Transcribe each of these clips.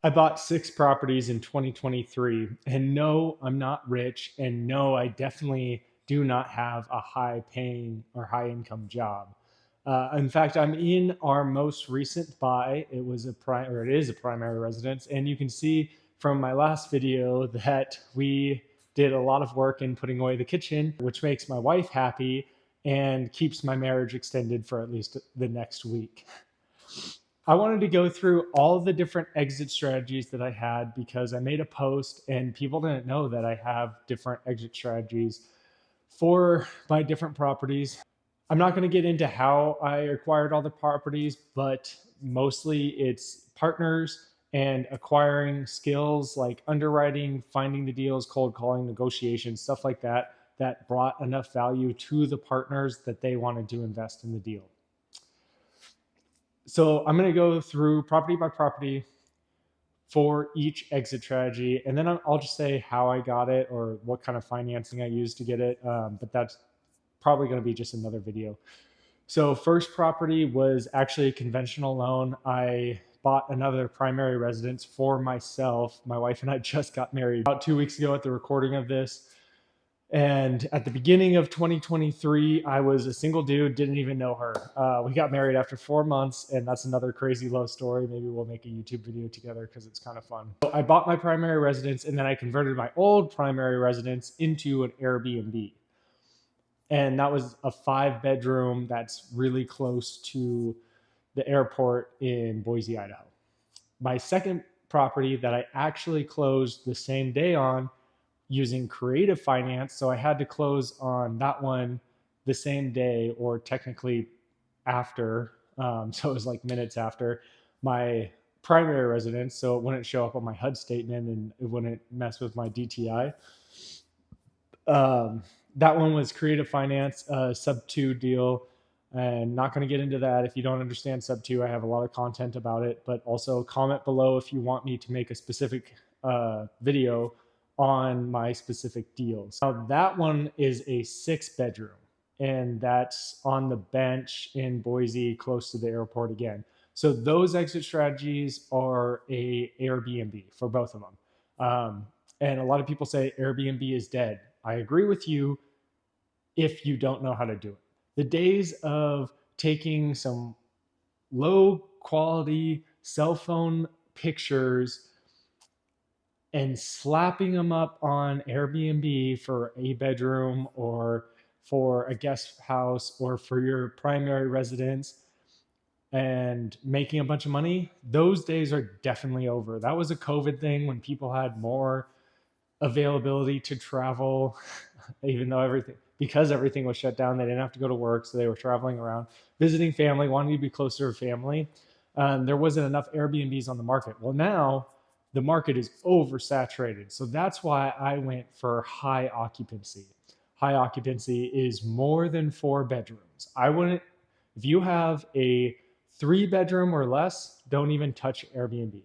I bought 6 properties in 2023, and no, I'm not rich, and no, I definitely do not have a high paying or high income job. In fact, I'm in our most recent buy. It is a primary residence, and you can see from my last video that we did a lot of work in putting away the kitchen, which makes my wife happy and keeps my marriage extended for at least the next week. I wanted to go through all the different exit strategies that I had because I made a post and people didn't know that I have different exit strategies for my different properties. I'm not going to get into how I acquired all the properties, but mostly it's partners and acquiring skills like underwriting, finding the deals, cold calling, negotiations, stuff like that, that brought enough value to the partners that they wanted to invest in the deal. So I'm going to go through property by property for each exit strategy, and then I'll just say how I got it or what kind of financing I used to get it. But that's probably going to be just another video. So first property was actually a conventional loan. I bought another primary residence for myself. My wife and I just got married about 2 weeks ago at the recording of this. And at the beginning of 2023, I was a single dude, didn't even know her. We got married after 4 months, and that's another crazy love story. Maybe we'll make a YouTube video together because it's kind of fun. So I bought my primary residence, and then I converted my old primary residence into an Airbnb. And that was a 5-bedroom that's really close to the airport in Boise, Idaho. My second property that I actually closed the same day on using creative finance. So I had to close on that one the same day, or technically after. So it was like minutes after my primary residence. So it wouldn't show up on my HUD statement and it wouldn't mess with my DTI. That one was creative finance, sub 2 deal. And not going to get into that. If you don't understand sub 2, I have a lot of content about it, but also comment below if you want me to make a specific video on my specific deals. Now that one is a 6-bedroom, and that's on the bench in Boise, close to the airport again. So those exit strategies are a Airbnb for both of them. And a lot of people say Airbnb is dead. I agree with you if you don't know how to do it. The days of taking some low quality cell phone pictures and slapping them up on Airbnb for a bedroom or for a guest house or for your primary residence and making a bunch of money, those days are definitely over. That was a COVID thing when people had more availability to travel, even though because everything was shut down, they didn't have to go to work. So they were traveling around, visiting family, wanting to be closer to family. There wasn't enough Airbnbs on the market. Well, now the market is oversaturated. So that's why I went for high occupancy. High occupancy is more than 4 bedrooms. If you have a 3-bedroom or less, don't even touch Airbnb.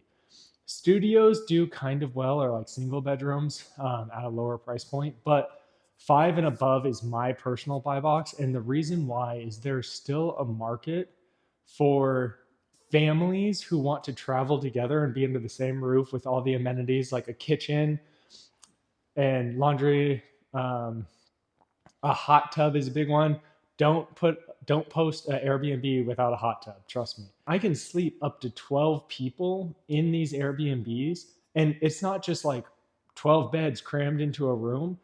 Studios do kind of well, or like single bedrooms at a lower price point, but 5 and above is my personal buy box. And the reason why is there's still a market for families who want to travel together and be under the same roof with all the amenities like a kitchen and laundry. A hot tub is a big one. Don't post an Airbnb without a hot tub. Trust me. I can sleep up to 12 people in these Airbnbs. And it's not just like 12 beds crammed into a room.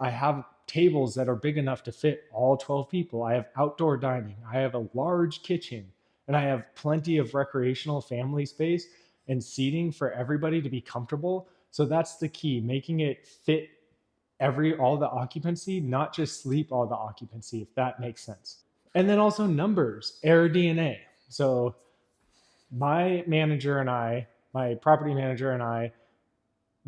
I have tables that are big enough to fit all 12 people. I have outdoor dining. I have a large kitchen, and I have plenty of recreational family space and seating for everybody to be comfortable. So that's the key, making it fit all the occupancy, not just sleep all the occupancy, if that makes sense. And then also numbers, AirDNA. So my property manager and I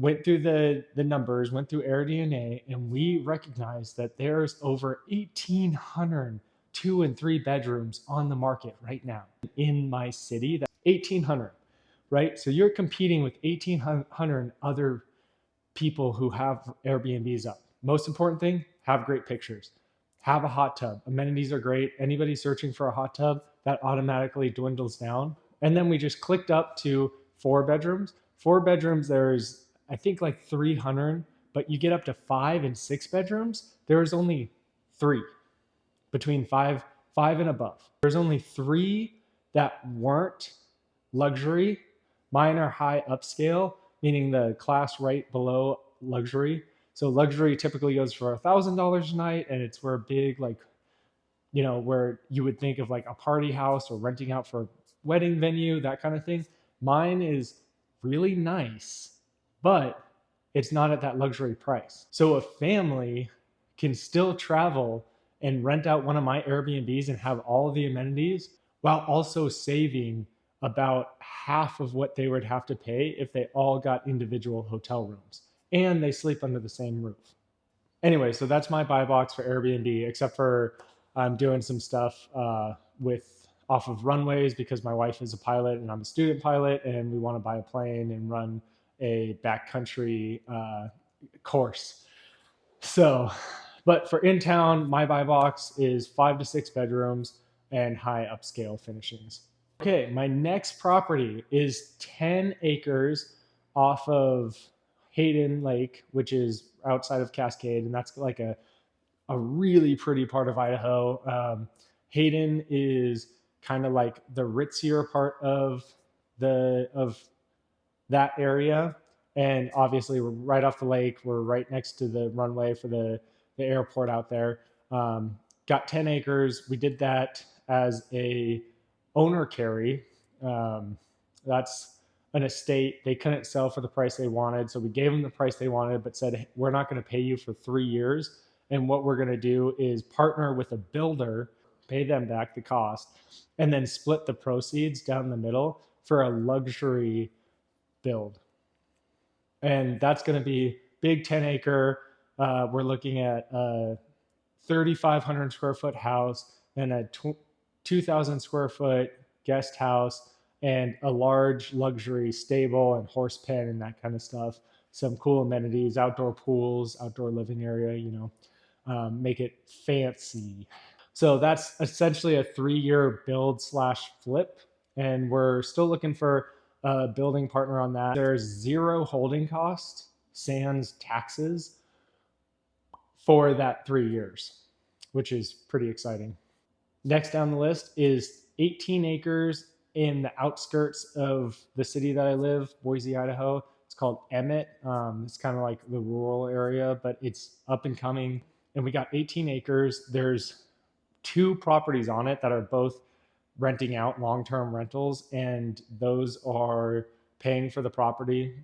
went through the numbers, went through AirDNA, and we recognized that there's over 1,800 2 and 3 bedrooms on the market right now in my city. That's 1,800, right? So you're competing with 1,800 other people who have Airbnbs up. Most important thing, have great pictures. Have a hot tub. Amenities are great. Anybody searching for a hot tub, that automatically dwindles down. And then we just clicked up to 4 bedrooms. 4 bedrooms, there's I think like 300, but you get up to 5 and 6 bedrooms, there's only 3 between five and above. There's only 3 that weren't luxury. Mine are high upscale, meaning the class right below luxury. So luxury typically goes for $1,000 a night, and it's where big, like, where you would think of like a party house or renting out for a wedding venue, that kind of thing. Mine is really nice, but it's not at that luxury price. So a family can still travel and rent out one of my Airbnbs and have all of the amenities while also saving about half of what they would have to pay if they all got individual hotel rooms and they sleep under the same roof. Anyway, so that's my buy box for Airbnb, except for I'm doing some stuff with off of runways because my wife is a pilot and I'm a student pilot, and we want to buy a plane and run a backcountry course. So, but for in town, my buy box is 5 to 6 bedrooms and high upscale finishings. Okay, my next property is 10 acres off of Hayden Lake, which is outside of Cascade, and that's like a really pretty part of Idaho. Hayden is kind of like the ritzier part of that area, and obviously we're right off the lake. We're right next to the runway for the airport out there. Got 10 acres. We did that as a owner carry. That's an estate they couldn't sell for the price they wanted, so we gave them the price they wanted, but said we're not going to pay you for 3 years, and what we're going to do is partner with a builder, pay them back the cost, and then split the proceeds down the middle for a luxury build. And that's going to be big 10 acre. We're looking at a 3,500 square foot house and a 2,000 square foot guest house and a large luxury stable and horse pen and that kind of stuff. Some cool amenities, outdoor pools, outdoor living area, make it fancy. So that's essentially a 3-year build slash flip. And we're still looking for a building partner on that. There's 0 holding cost, sans taxes, for that 3 years, which is pretty exciting. Next down the list is 18 acres in the outskirts of the city that I live, Boise, Idaho. It's called Emmett. It's kind of like the rural area, but it's up and coming. And we got 18 acres. There's 2 properties on it that are both renting out long-term rentals, and those are paying for the property.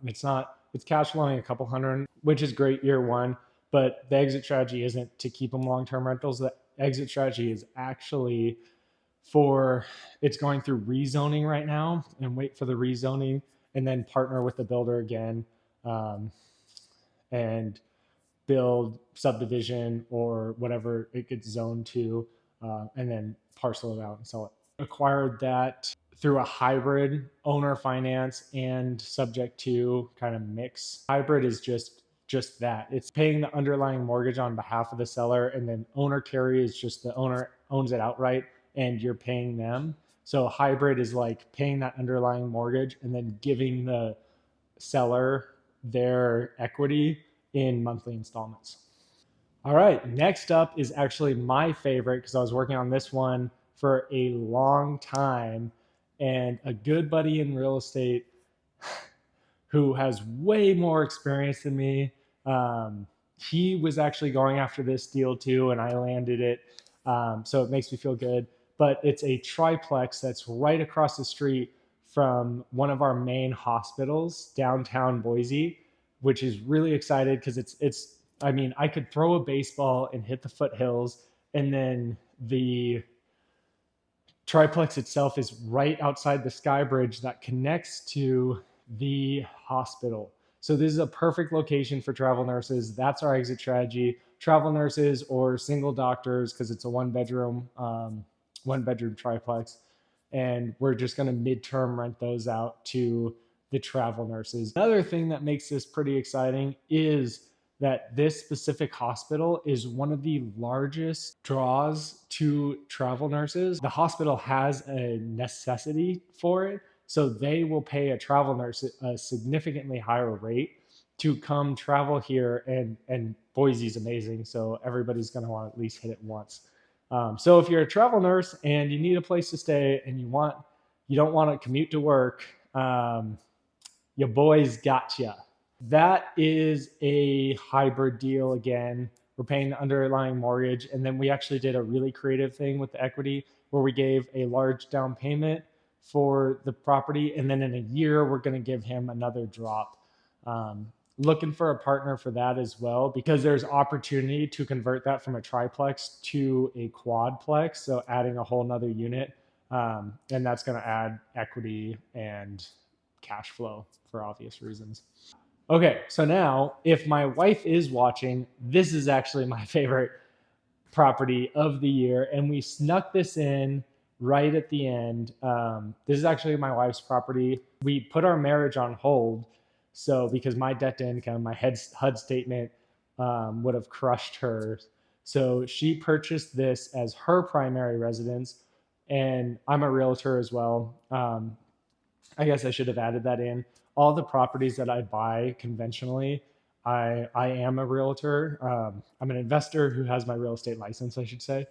It's cash flowing a couple hundred, which is great year one, but the exit strategy isn't to keep them long-term rentals. The exit strategy is actually it's going through rezoning right now, and wait for the rezoning and then partner with the builder again, and build subdivision or whatever it gets zoned to, and then parcel it out and sell it. Acquired that through a hybrid, owner finance and subject to kind of mix. Hybrid is just that. It's paying the underlying mortgage on behalf of the seller, and then owner carry is just the owner owns it outright and you're paying them. So hybrid is like paying that underlying mortgage and then giving the seller their equity in monthly installments. All right, next up is actually my favorite because I was working on this one for a long time, and a good buddy in real estate who has way more experience than me. He was actually going after this deal too, and I landed it. So it makes me feel good. But it's a triplex that's right across the street from one of our main hospitals, downtown Boise, which is really excited because I could throw a baseball and hit the foothills, and then the triplex itself is right outside the sky bridge that connects to the hospital. So this is a perfect location for travel nurses. That's our exit strategy. Travel nurses or single doctors, because it's a one bedroom triplex. And we're just going to midterm rent those out to the travel nurses. Another thing that makes this pretty exciting is that this specific hospital is one of the largest draws to travel nurses. The hospital has a necessity for it. So they will pay a travel nurse a significantly higher rate to come travel here. And Boise's amazing, so everybody's going to want to at least hit it once. So if you're a travel nurse and you need a place to stay and you don't want to commute to work, your boys gotcha. That is a hybrid deal again. We're paying the underlying mortgage, and then we actually did a really creative thing with the equity where we gave a large down payment for the property, and then in a year we're going to give him another drop. Looking for a partner for that as well, because there's opportunity to convert that from a triplex to a quadplex, so adding a whole nother unit, and that's going to add equity and cash flow for obvious reasons. Okay, so now if my wife is watching, this is actually my favorite property of the year, and we snuck this in right at the end. This is actually my wife's property. We put our marriage on hold, so because my debt to income, my HUD statement would have crushed her. So she purchased this as her primary residence, and I'm a realtor as well. I guess I should have added that in. All the properties that I buy conventionally, I am a realtor. I'm an investor who has my real estate license, I should say.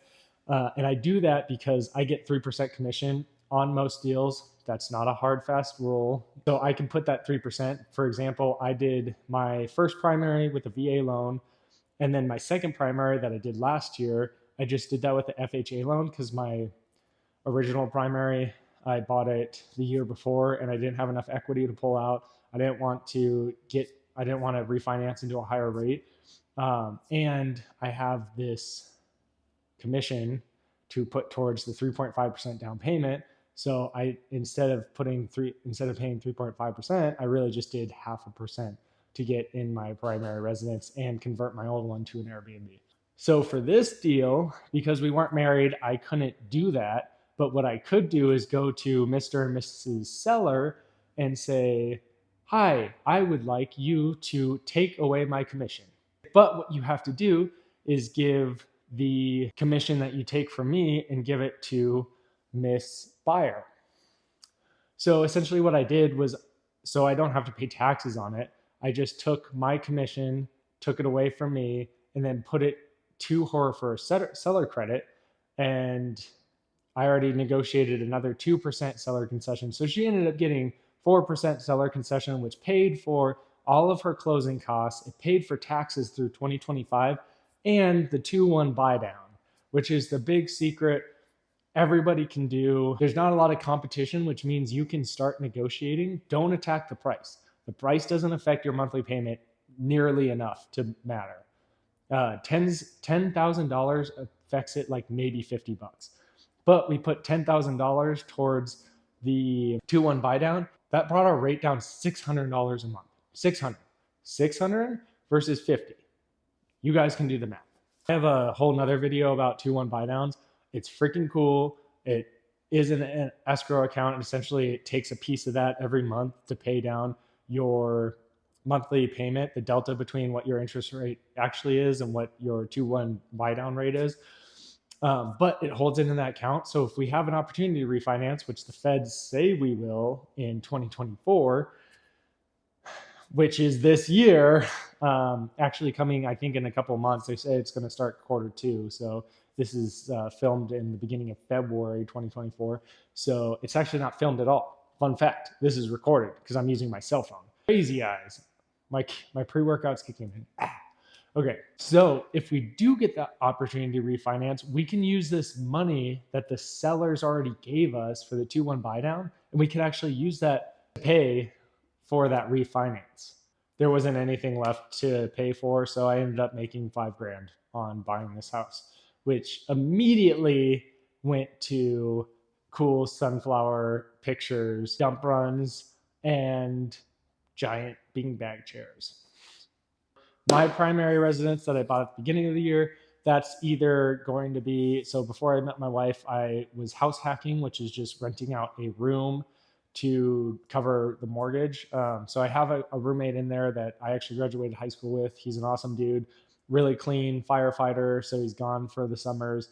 And I do that because I get 3% commission on most deals. That's not a hard, fast rule. So I can put that 3%. For example, I did my first primary with a VA loan. And then my second primary that I did last year, I just did that with the FHA loan because my original primary, I bought it the year before and I didn't have enough equity to pull out. I didn't want to refinance into a higher rate. And I have this commission to put towards the 3.5% down payment. So instead of paying 3.5%, I really just did 0.5% to get in my primary residence and convert my old one to an Airbnb. So for this deal, because we weren't married, I couldn't do that. But what I could do is go to Mr. and Mrs. Seller and say, hi, I would like you to take away my commission. But what you have to do is give the commission that you take from me and give it to Miss Buyer. So essentially what I did was, so I don't have to pay taxes on it, I just took my commission, took it away from me, and then put it to her for a seller credit. And I already negotiated another 2% seller concession. So she ended up getting 4% seller concession, which paid for all of her closing costs. It paid for taxes through 2025 and the 2-1 buy down, which is the big secret everybody can do. There's not a lot of competition, which means you can start negotiating. Don't attack the price. The price doesn't affect your monthly payment nearly enough to matter. $10,000 affects it like maybe $50. But we put $10,000 towards the 2-1 buy down. That brought our rate down $600 a month. 600 versus 50. You guys can do the math. I have a whole nother video about 2-1 buy downs. It's freaking cool. It is an escrow account, and essentially it takes a piece of that every month to pay down your monthly payment, the delta between what your interest rate actually is and what your 2-1 buy down rate is. But it holds it in that account. So if we have an opportunity to refinance, which the feds say we will in 2024, which is this year, actually coming, I think, in a couple of months. They say it's going to start Q2. So this is filmed in the beginning of February 2024. So it's actually not filmed at all. Fun fact, this is recorded because I'm using my cell phone. Crazy eyes. My pre-workout's kicking in. Okay, so if we do get the opportunity to refinance, we can use this money that the sellers already gave us for the 2-1 buy down, and we can actually use that to pay for that refinance. There wasn't anything left to pay for, so I ended up making $5,000 on buying this house, which immediately went to cool sunflower pictures, dump runs, and giant beanbag chairs. My primary residence that I bought at the beginning of the year, that's either going to be, so before I met my wife, I was house hacking, which is just renting out a room to cover the mortgage. So I have a roommate in there that I actually graduated high school with. He's an awesome dude, really clean firefighter. So he's gone for the summers.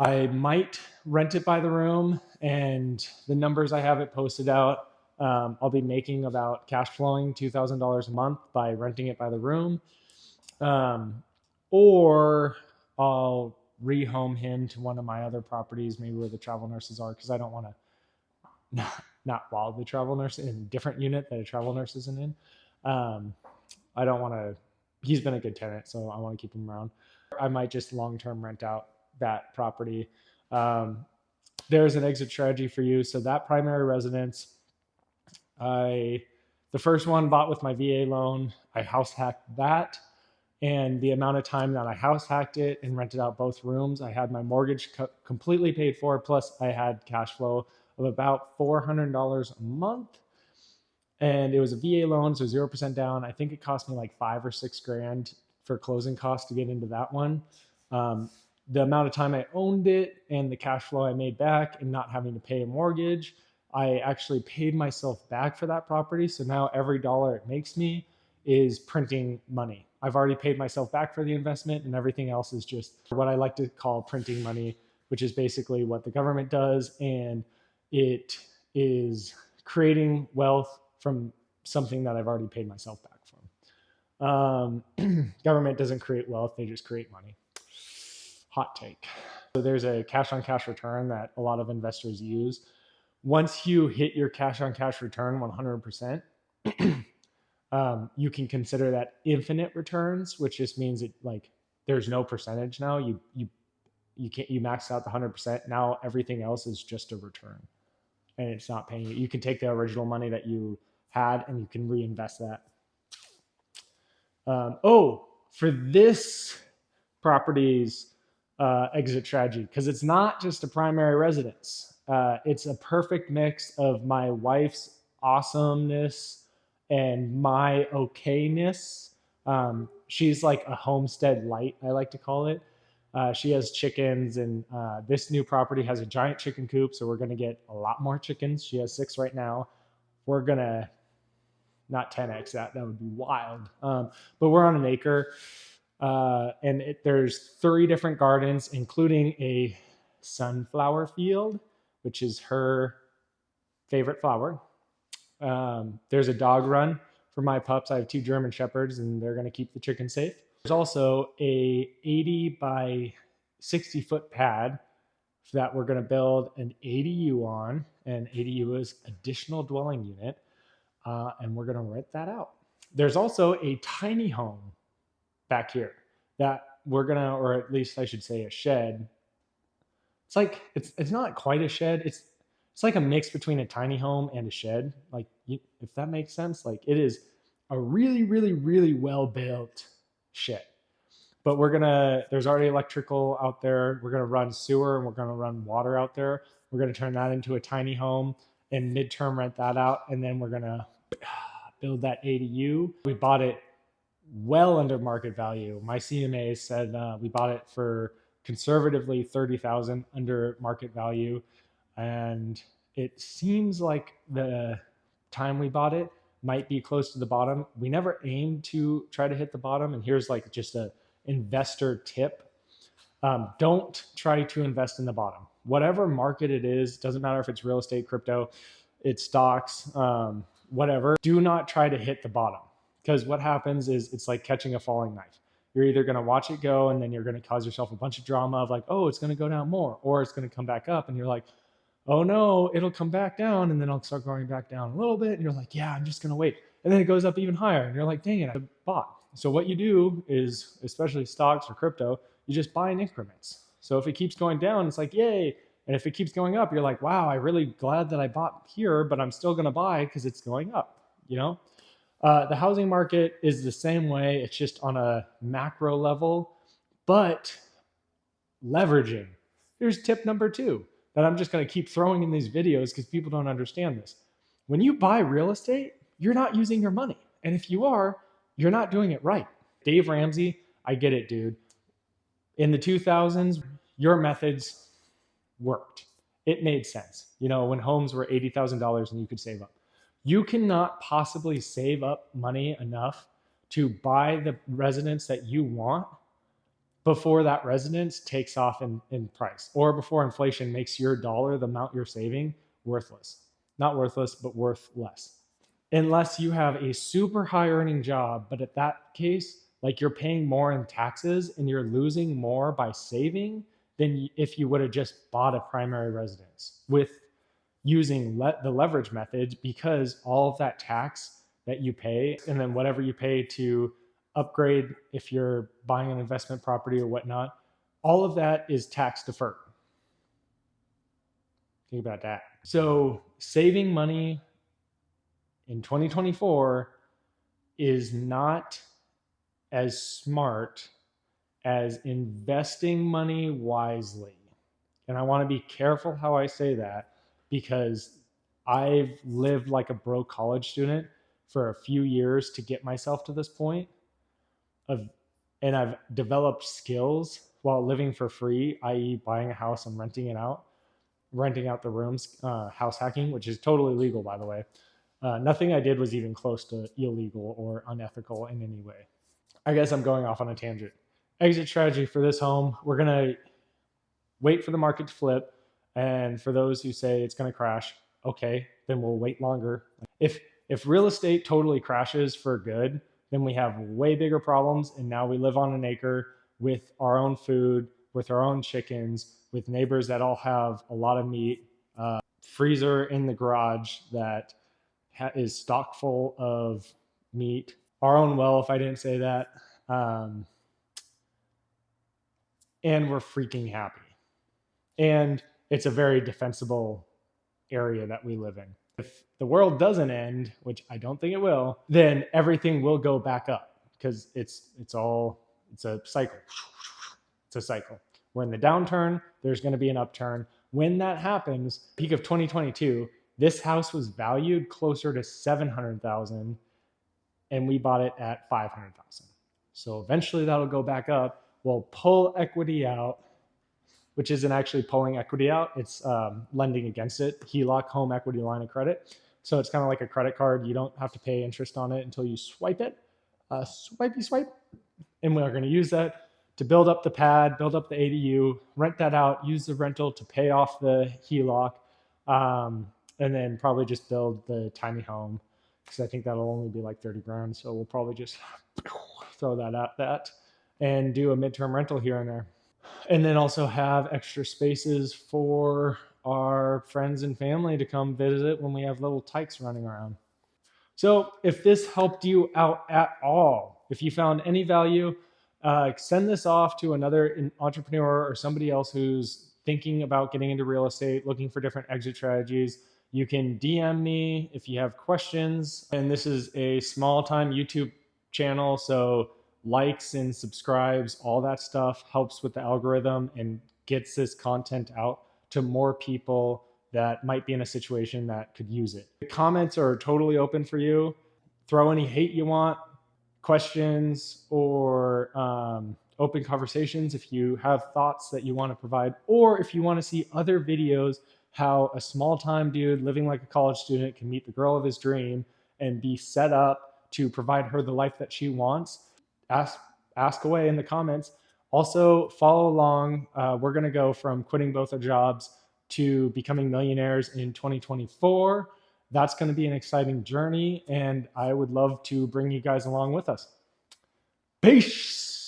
I might rent it by the room, and the numbers I have it posted out, I'll be making about cash flowing $2,000 a month by renting it by the room. Um, or I'll rehome him to one of my other properties, maybe where the travel nurses are, because I don't want to not while the travel nurse in a different unit that a travel nurse isn't in. I don't want to. He's been a good tenant, so I want to keep him around. I might just long-term rent out that property. Um, there's an exit strategy for you. So that primary residence, the first one bought with my VA loan. I house hacked that, and the amount of time that I house hacked it and rented out both rooms, I had my mortgage completely paid for. Plus, I had cash flow of about $400 a month, and it was a VA loan, so 0% down. I think it cost me like 5 or 6 grand for closing costs to get into that one. The amount of time I owned it and the cash flow I made back and not having to pay a mortgage, I actually paid myself back for that property. So now every dollar it makes me is printing money. I've already paid myself back for the investment, and everything else is just what I like to call printing money, which is basically what the government does. And it is creating wealth from something that I've already paid myself back from. Government doesn't create wealth, they just create money. Hot take. So there's a cash on cash return that a lot of investors use. Once you hit your cash on cash return 100%, you can consider that infinite returns, which just means it like there's no percentage now. You can't, you max out the 100%. Now everything else is just a return, and it's not paying you. You can take the original money that you had and you can reinvest that. For this property's exit strategy, because it's not just a primary residence. It's a perfect mix of my wife's awesomeness and my okayness. She's like a homestead light, I like to call it. She has chickens, and this new property has a giant chicken coop, so we're going to get a lot more chickens. She has 6 right now. We're going to not 10x that would be wild. But we're on an acre, and there's 3 different gardens, including a sunflower field, which is her favorite flower. There's a dog run for my pups. I have 2 German Shepherds, and they're going to keep the chickens safe. There's also a 80 by 60 foot pad that we're going to build an ADU on, and ADU is additional dwelling unit, and we're going to rent that out. There's also a tiny home back here that we're going to, or at least I should say a shed. It's like, it's not quite a shed. It's like a mix between a tiny home and a shed. Like, if that makes sense, like it is a really, really, really well built shed. But there's already electrical out there. We're going to run sewer, and we're going to run water out there. We're going to turn that into a tiny home and midterm rent that out. And then we're going to build that ADU. We bought it well under market value. My CMA said we bought it for conservatively $30,000 under market value. And it seems like the time we bought it might be close to the bottom. We never aimed to try to hit the bottom. And here's like just a investor tip. Don't try to invest in the bottom. Whatever market it is, doesn't matter if it's real estate, crypto, it's stocks, whatever. Do not try to hit the bottom, because what happens is it's like catching a falling knife. You're either going to watch it go, and then you're going to cause yourself a bunch of drama of like, oh, it's going to go down more, or it's going to come back up, and you're like, oh no, it'll come back down, and then it'll start going back down a little bit, and you're like, yeah, I'm just going to wait. And then it goes up even higher, and you're like, dang it, I bought. So what you do is, especially stocks or crypto, you just buy in increments. So if it keeps going down, it's like, yay. And if it keeps going up, you're like, wow, I'm really glad that I bought here, but I'm still going to buy because it's going up, you know? The housing market is the same way. It's just on a macro level, but leveraging. Here's tip number 2 that I'm just going to keep throwing in these videos because people don't understand this. When you buy real estate, you're not using your money. And if you are, you're not doing it right. Dave Ramsey, I get it, dude. In the 2000s, your methods worked. It made sense. You know, when homes were $80,000 and you could save up. You cannot possibly save up money enough to buy the residence that you want before that residence takes off in price, or before inflation makes your dollar, the amount you're saving, worthless. Not worthless, but worth less. Unless you have a super high earning job, but at that case, like you're paying more in taxes and you're losing more by saving than if you would have just bought a primary residence with using the leverage method, because all of that tax that you pay and then whatever you pay to upgrade if you're buying an investment property or whatnot, all of that is tax deferred. Think about that. So saving money in 2024 is not as smart as investing money wisely. And I want to be careful how I say that, because I've lived like a broke college student for a few years to get myself to this point of, and I've developed skills while living for free, i.e. buying a house and renting it out, renting out the rooms, house hacking, which is totally legal, by the way. Nothing I did was even close to illegal or unethical in any way. I guess I'm going off on a tangent. Exit strategy for this home: we're going to wait for the market to flip. And for those who say it's going to crash, okay, then we'll wait longer. If real estate totally crashes for good, then we have way bigger problems. And now we live on an acre with our own food, with our own chickens, with neighbors that all have a lot of meat, freezer in the garage that is stock full of meat, our own well, if I didn't say that. And we're freaking happy. And it's a very defensible area that we live in. If the world doesn't end, which I don't think it will, then everything will go back up, because it's a cycle. It's a cycle. We're in the downturn, there's going to be an upturn. When that happens, peak of 2022, this house was valued closer to 700,000 and we bought it at 500,000. So eventually that'll go back up. We'll pull equity out, which isn't actually pulling equity out. It's lending against it. HELOC, home equity line of credit. So it's kind of like a credit card. You don't have to pay interest on it until you swipe it. Swipey swipe. And we're going to use that to build up the pad, build up the ADU, rent that out, use the rental to pay off the HELOC, and then probably just build the tiny home, because I think that'll only be like 30 grand. So we'll probably just throw that at that and do a midterm rental here and there. And then also have extra spaces for our friends and family to come visit when we have little tykes running around. So if this helped you out at all, if you found any value, send this off to another entrepreneur or somebody else who's thinking about getting into real estate, looking for different exit strategies. You can DM me if you have questions. And this is a small time YouTube channel, so likes and subscribes, all that stuff helps with the algorithm and gets this content out to more people that might be in a situation that could use it. The comments are totally open for you. Throw any hate you want, questions, or open conversations if you have thoughts that you want to provide, or if you want to see other videos how a small time dude living like a college student can meet the girl of his dream and be set up to provide her the life that she wants. Ask away in the comments. Also, follow along. We're going to go from quitting both our jobs to becoming millionaires in 2024. That's going to be an exciting journey, and I would love to bring you guys along with us. Peace.